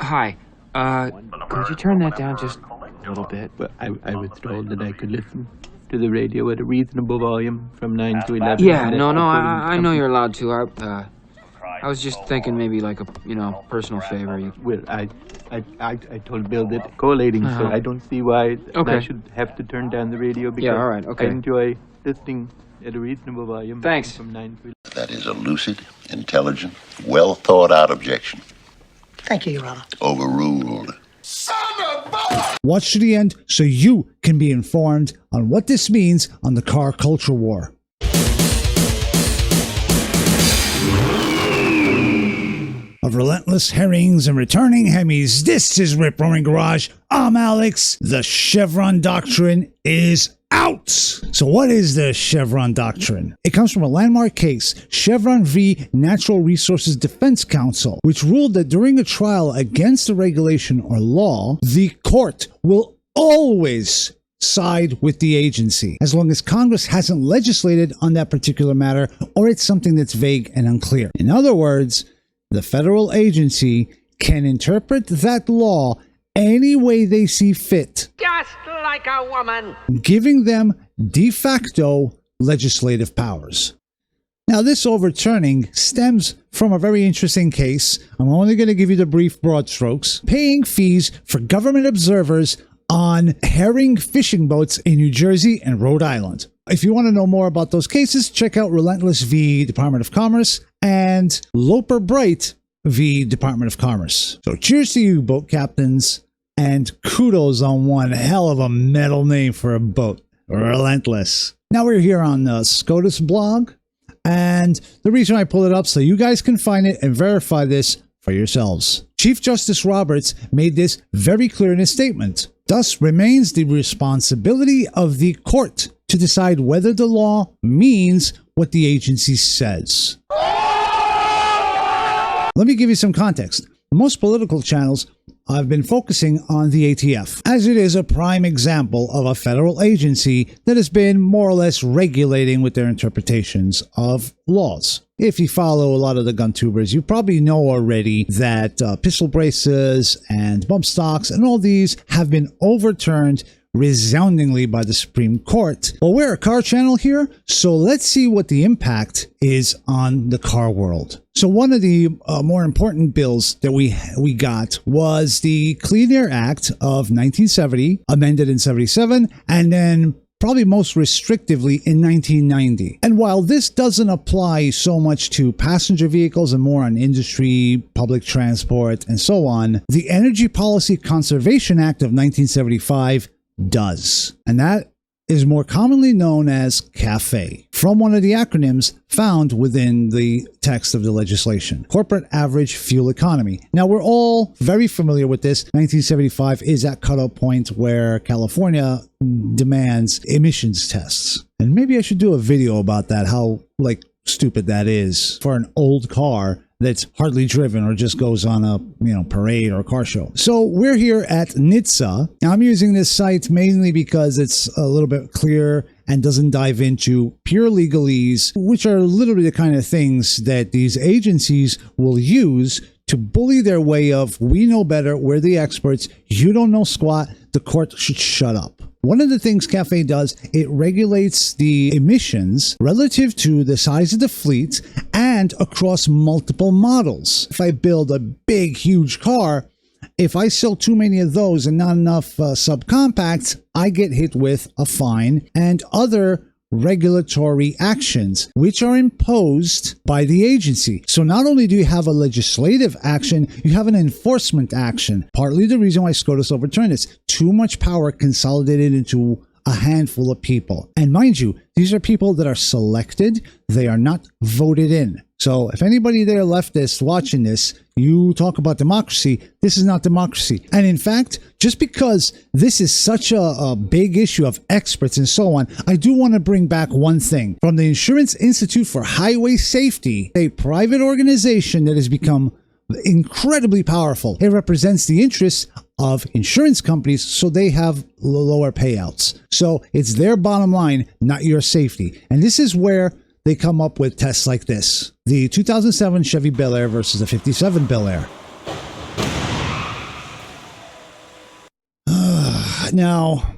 Hi. Could you turn that down just a little bit? But I was told that I could listen to the radio at a reasonable volume from 9 to 11. Yeah, no, I know you're allowed to. I was just thinking maybe like a, personal favor. Well, I told Bill that collating, so I don't see why I should have to turn down the radio because all right, okay. I enjoy listening at a reasonable volume. Thanks. From 9 to 11. That is a lucid, intelligent, well thought out objection. Thank you, Your Honor. Overruled. Watch to the end so you can be informed on what this means on the car culture war. Of relentless herrings and returning Hemis, this is Rip Roaring Garage. I'm Alex. The Chevron Doctrine is out. So what is the Chevron Doctrine? It comes from a landmark case, Chevron v. Natural Resources Defense Council, which ruled that during a trial against a regulation or law, the court will always side with the agency, as long as Congress hasn't legislated on that particular matter or it's something that's vague and unclear. In other words, the federal agency can interpret that law any way they see fit, Just like a woman. giving them de facto legislative powers. Now, this overturning stems from a very interesting case. I'm only going to give you the brief broad strokes. Paying fees for government observers on herring fishing boats in New Jersey and Rhode Island. If you want to know more about those cases, check out Relentless v. Department of Commerce and Loper Bright v. Department of Commerce. So cheers to you, boat captains, and kudos on one hell of a metal name for a boat, Relentless. Now we're here on the SCOTUS blog, and the reason I pull it up so you guys can find it and verify this for yourselves. Chief Justice Roberts made this very clear in his statement. Thus remains the responsibility of the court to decide whether the law means what the agency says. Let me give you some context. Most political channels have been focusing on the ATF, as it is a prime example of a federal agency that has been more or less regulating with their interpretations of laws. If you follow a lot of the gun tubers, you probably know already that pistol braces and bump stocks and all these have been overturned resoundingly by the Supreme Court. Well, we're a car channel here, so let's see what the impact is on the car world. So one of the more important bills that we got was the Clean Air Act of 1970, amended in 77, and then probably most restrictively in 1990. And while this doesn't apply so much to passenger vehicles and more on industry, public transport, and so on, the Energy Policy Conservation Act of 1975 does. And that is more commonly known as CAFÉ, from one of the acronyms found within the text of the legislation, Corporate Average Fuel Economy. Now, we're all very familiar with this. 1975 is that cutoff point where California demands emissions tests. And maybe I should do a video about that, how stupid that is for an old car that's hardly driven or just goes on a parade or a car show. So we're here at NHTSA. Now, I'm using this site mainly because it's a little bit clear and doesn't dive into pure legalese, which are literally the kind of things that these agencies will use to bully their way of, we know better, we're the experts, you don't know squat, the court should shut up. One of the things CAFÉ does, it regulates the emissions relative to the size of the fleet and across multiple models. If I build a big, huge car, if I sell too many of those and not enough subcompacts, I get hit with a fine and other regulatory actions, which are imposed by the agency. So not only do you have a legislative action, you have an enforcement action. Partly the reason why SCOTUS overturned is too much power consolidated into a handful of people. And mind you, these are people that are selected. They are not voted in. So if anybody there leftist watching this, you talk about democracy, this is not democracy. And in fact, just because this is such a big issue of experts and so on, I do want to bring back one thing. From the Insurance Institute for Highway Safety, a private organization that has become incredibly powerful. It represents the interests of insurance companies, so they have lower payouts. So it's their bottom line, not your safety. And this is where they come up with tests like this. The 2007 Chevy Bel Air versus the 57 Bel Air. Now,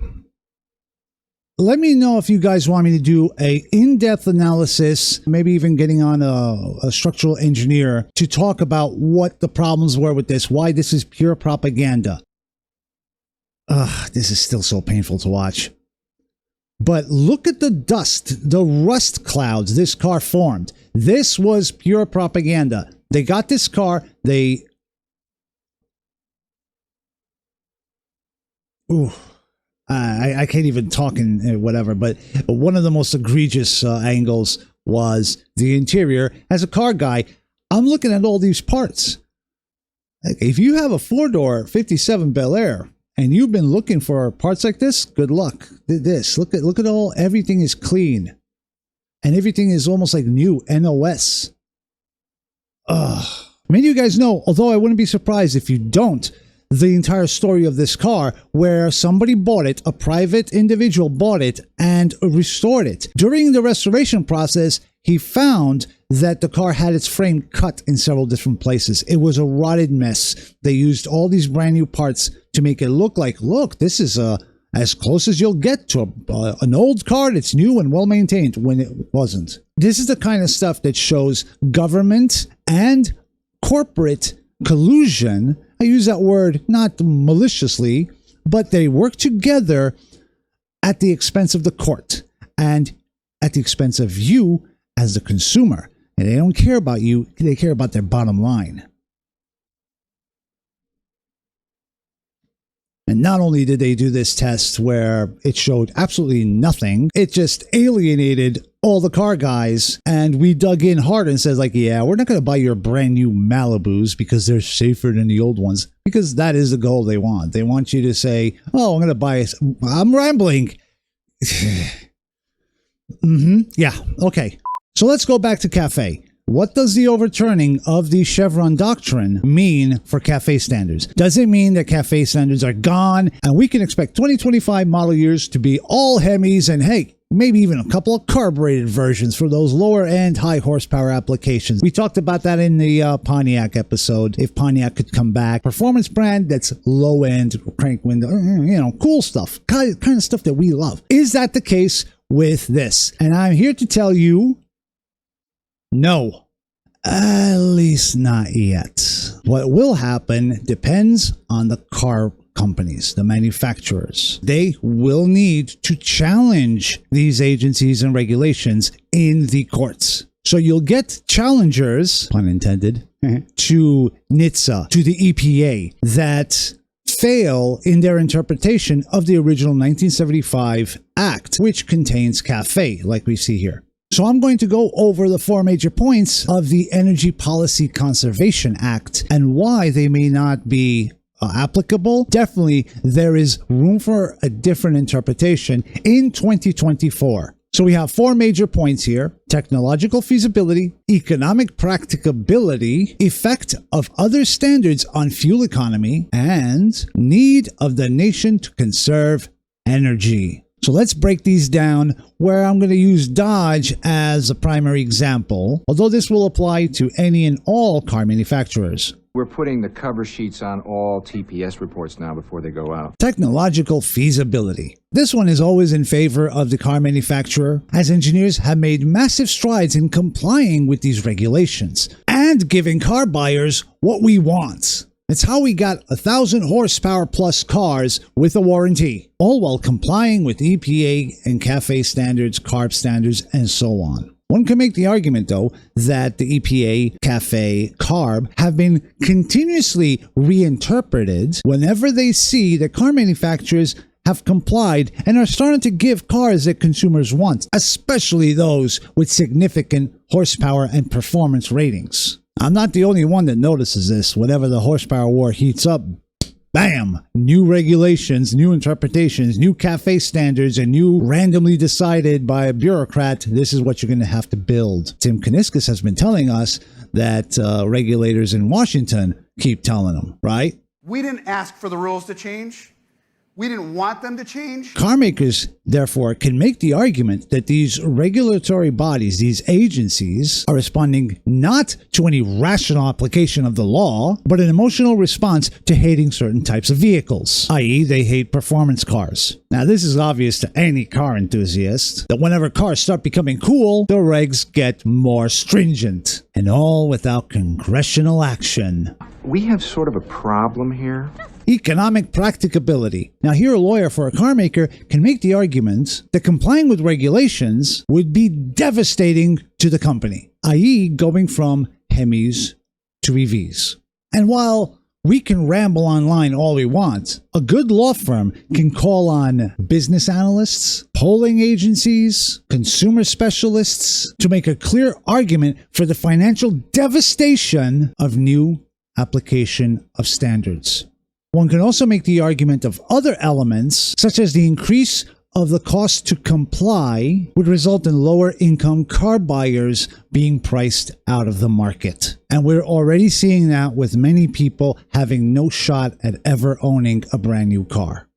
let me know if you guys want me to do a in-depth analysis, maybe even getting on a structural engineer to talk about what the problems were with this, why this is pure propaganda. This is still so painful to watch. But look at the dust, the rust clouds this car formed. This was pure propaganda. They got this car, I can't even talk in whatever, but one of the most egregious angles was the interior. As a car guy, I'm looking at all these parts. Like, if you have a 4-door 57 Bel Air and you've been looking for parts like this, good luck. This, look at all, everything is clean. And everything is almost like new, NOS. Many of you guys know, although I wouldn't be surprised if you don't, the entire story of this car, where somebody bought it, a private individual bought it and restored it. During the restoration process, he found that the car had its frame cut in several different places. It was a rotted mess. They used all these brand new parts to make it look like, look, this is as close as you'll get to an old car that's new and well maintained, when it wasn't. This is the kind of stuff that shows government and corporate collusion. I use that word not maliciously, but they work together at the expense of the court and at the expense of you as the consumer. And they don't care about you, they care about their bottom line. And not only did they do this test where it showed absolutely nothing, it just alienated all the car guys. And we dug in hard and said, like, yeah, we're not going to buy your brand new Malibus because they're safer than the old ones. Because that is the goal they want. They want you to say, oh, I'm going to buy it. I'm rambling. Yeah, okay. So let's go back to CAFÉ. What does the overturning of the Chevron Doctrine mean for CAFÉ standards? Does it mean that CAFÉ standards are gone and we can expect 2025 model years to be all Hemis and, hey, maybe even a couple of carbureted versions for those lower end high horsepower applications? We talked about that in the Pontiac episode. If Pontiac could come back, performance brand that's low end, crank window, cool stuff, kind of stuff that we love. Is that the case with this? And I'm here to tell you, no, at least not yet. What will happen depends on the car companies, the manufacturers. They will need to challenge these agencies and regulations in the courts. So you'll get challengers, pun intended, to NHTSA, to the EPA, that fail in their interpretation of the original 1975 Act, which contains CAFÉ, like we see here. So I'm going to go over the 4 major points of the Energy Policy Conservation Act and why they may not be applicable. Definitely, there is room for a different interpretation in 2024. So we have 4 major points here: technological feasibility, economic practicability, effect of other standards on fuel economy, and need of the nation to conserve energy. So let's break these down, where I'm going to use Dodge as a primary example, although this will apply to any and all car manufacturers. We're putting the cover sheets on all TPS reports now before they go out. Technological feasibility. This one is always in favor of the car manufacturer, as engineers have made massive strides in complying with these regulations and giving car buyers what we want. It's how we got 1,000 horsepower plus cars with a warranty, all while complying with EPA and CAFÉ standards, CARB standards, and so on. One can make the argument, though, that the EPA, CAFÉ, CARB have been continuously reinterpreted whenever they see that car manufacturers have complied and are starting to give cars that consumers want, especially those with significant horsepower and performance ratings. I'm not the only one that notices this. Whenever the horsepower war heats up, bam! New regulations, new interpretations, new CAFÉ standards, and new randomly decided by a bureaucrat, this is what you're going to have to build. Tim Kuniskis has been telling us that regulators in Washington keep telling them, right? We didn't ask for the rules to change. We didn't want them to change. Car makers, therefore, can make the argument that these regulatory bodies, these agencies, are responding not to any rational application of the law, but an emotional response to hating certain types of vehicles, i.e. they hate performance cars. Now, this is obvious to any car enthusiast, that whenever cars start becoming cool, the regs get more stringent, and all without congressional action. We have sort of a problem here. Economic practicability. Now, here a lawyer for a car maker can make the argument that complying with regulations would be devastating to the company, i.e. going from Hemis to EVs. And while we can ramble online all we want, a good law firm can call on business analysts, polling agencies, consumer specialists to make a clear argument for the financial devastation of new application of standards. One can also make the argument of other elements, such as the increase of the cost to comply would result in lower income car buyers being priced out of the market. And we're already seeing that with many people having no shot at ever owning a brand new car.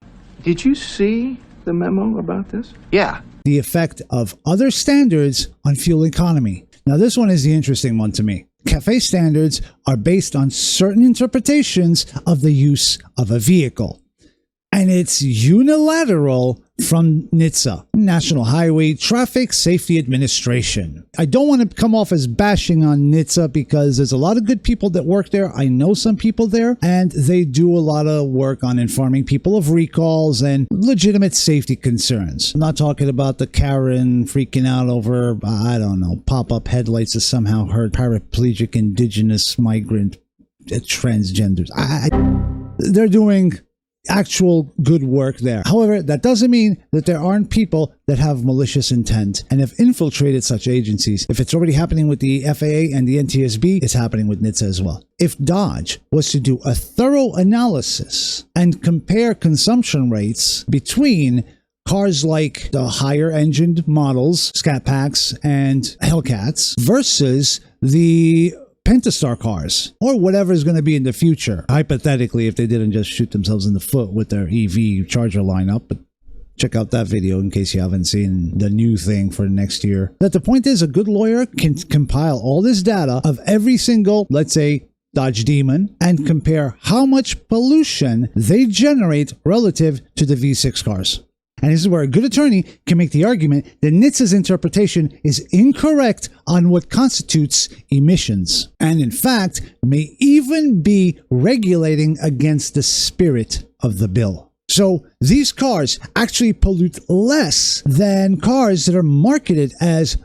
Did you see the memo about this? Yeah. The effect of other standards on fuel economy. Now, this one is the interesting one to me. CAFÉ standards are based on certain interpretations of the use of a vehicle. And it's unilateral from NHTSA, National Highway Traffic Safety Administration. I don't want to come off as bashing on NHTSA because there's a lot of good people that work there. I know some people there, and they do a lot of work on informing people of recalls and legitimate safety concerns. I'm not talking about the Karen freaking out over, I don't know, pop-up headlights that somehow hurt paraplegic, indigenous, migrant, transgenders. They're doing actual good work there. However, that doesn't mean that there aren't people that have malicious intent and have infiltrated such agencies. If it's already happening with the FAA and the NTSB, it's happening with NHTSA as well. If Dodge was to do a thorough analysis and compare consumption rates between cars like the higher engined models, Scat Packs and Hellcats, versus the Pentastar cars, or whatever is going to be in the future, hypothetically, if they didn't just shoot themselves in the foot with their EV charger lineup. But check out that video in case you haven't seen the new thing for next year. That the point is, a good lawyer can compile all this data of every single, let's say, Dodge Demon, and compare how much pollution they generate relative to the V6 cars. And this is where a good attorney can make the argument that NHTSA's interpretation is incorrect on what constitutes emissions, and in fact may even be regulating against the spirit of the bill. So these cars actually pollute less than cars that are marketed as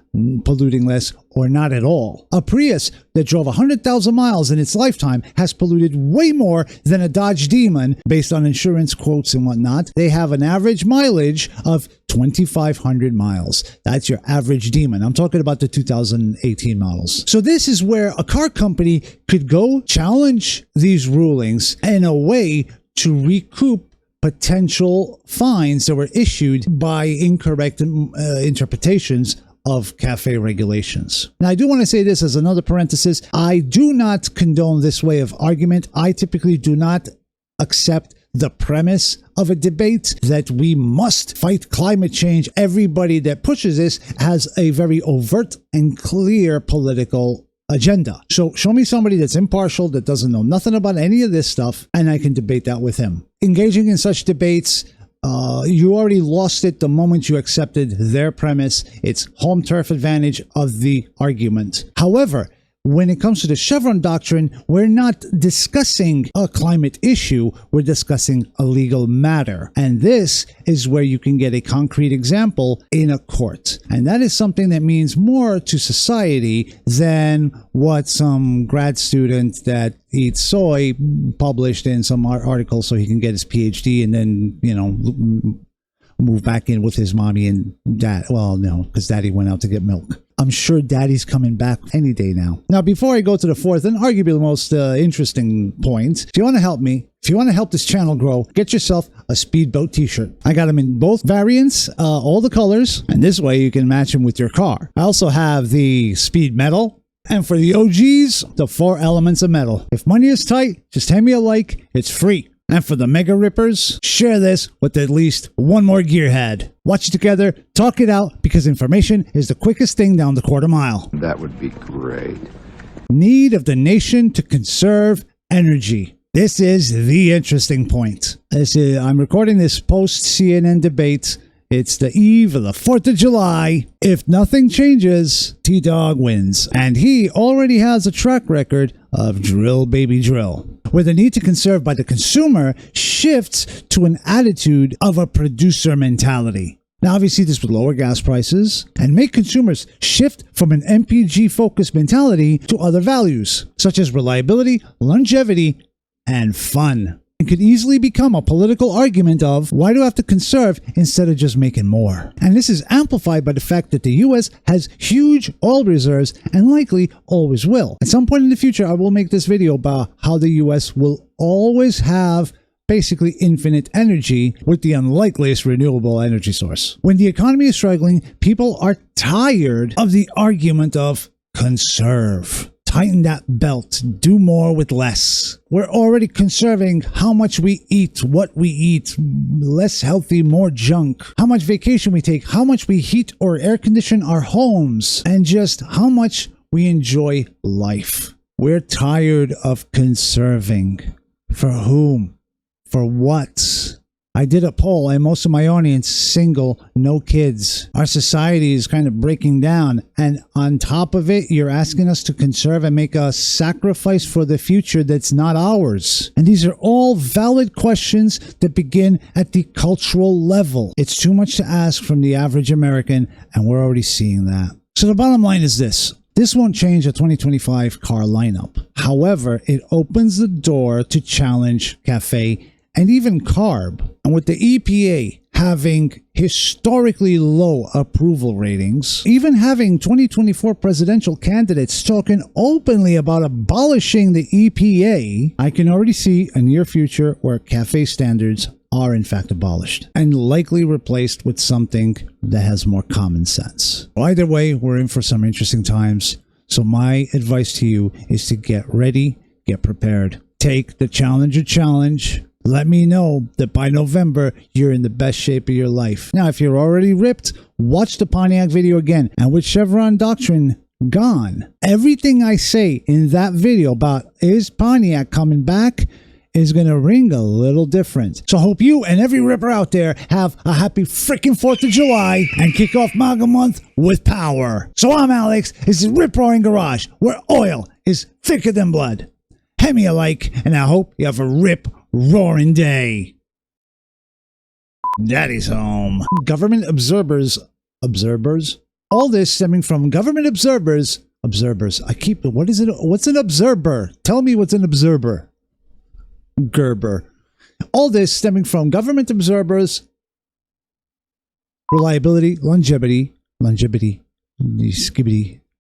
polluting less or not at all. A Prius that drove 100,000 miles in its lifetime has polluted way more than a Dodge Demon based on insurance quotes and whatnot. They have an average mileage of 2,500 miles. That's your average Demon. I'm talking about the 2018 models. So this is where a car company could go challenge these rulings in a way to recoup potential fines that were issued by incorrect interpretations of CAFÉ regulations. Now, I do want to say this as another parenthesis. I do not condone this way of argument. I typically do not accept the premise of a debate that we must fight climate change. Everybody that pushes this has a very overt and clear political agenda. So show me somebody that's impartial, that doesn't know nothing about any of this stuff, and I can debate that with him. Engaging in such debates, you already lost it the moment you accepted their premise. It's home turf advantage of the argument. However, when it comes to the Chevron Doctrine, we're not discussing a climate issue, we're discussing a legal matter. And this is where you can get a concrete example in a court. And that is something that means more to society than what some grad student that eats soy published in some article so he can get his PhD and then, move back in with his mommy and dad. Well, no, because daddy went out to get milk. I'm sure daddy's coming back any day now. Now, before I go to the fourth and arguably the most interesting point, if you want to help me, if you want to help this channel grow, get yourself a Speedboat t-shirt. I got them in both variants, all the colors, and this way you can match them with your car. I also have the Speed Metal, and for the OGs, the 4 elements of metal. If money is tight, just hand me a like. It's free. And for the mega rippers, share this with at least one more gearhead. Watch it together, talk it out, because information is the quickest thing down the quarter mile. That would be great. Need of the nation to conserve energy. This is the interesting point. I'm recording this post-CNN debate. It's the eve of the 4th of July. If nothing changes, T-Dog wins. And he already has a track record of drill baby drill, where the need to conserve by the consumer shifts to an attitude of a producer mentality. Now, obviously, this would lower gas prices and make consumers shift from an MPG-focused mentality to other values, such as reliability, longevity, and fun. It could easily become a political argument of, why do I have to conserve instead of just making more? And this is amplified by the fact that the US has huge oil reserves and likely always will. At some point in the future, I will make this video about how the US will always have basically infinite energy with the unlikeliest renewable energy source. When the economy is struggling, people are tired of the argument of conserve. Tighten that belt, do more with less. We're already conserving how much we eat, what we eat, less healthy, more junk, how much vacation we take, how much we heat or air condition our homes, and just how much we enjoy life. We're tired of conserving. For whom? For what? I did a poll and most of my audience single, no kids. Our society is kind of breaking down, and on top of it, you're asking us to conserve and make a sacrifice for the future that's not ours. And these are all valid questions that begin at the cultural level. It's too much to ask from the average American, and we're already seeing that. So the bottom line is this. This won't change a 2025 car lineup. However, it opens the door to challenge CAFÉ and even CARB. And with the EPA having historically low approval ratings, even having 2024 presidential candidates talking openly about abolishing the EPA, I can already see a near future where CAFÉ standards are in fact abolished and likely replaced with something that has more common sense. Either way, we're in for some interesting times. So my advice to you is to get ready, get prepared. Take the Challenger Challenge. Let me know that by November, you're in the best shape of your life. Now, if you're already ripped, watch the Pontiac video again. And with Chevron Doctrine gone, everything I say in that video about is Pontiac coming back is going to ring a little different. So I hope you and every ripper out there have a happy freaking 4th of July and kick off MAGA month with power. So I'm Alex. This is Rip Roaring Garage, where oil is thicker than blood. Hemi alike, and I hope you have a rip roaring day. Daddy's home. Government observers. All this stemming from government observers. What is it? What's an observer? Tell me what's an observer. Gerber. All this stemming from government observers. Reliability, longevity, skibbity.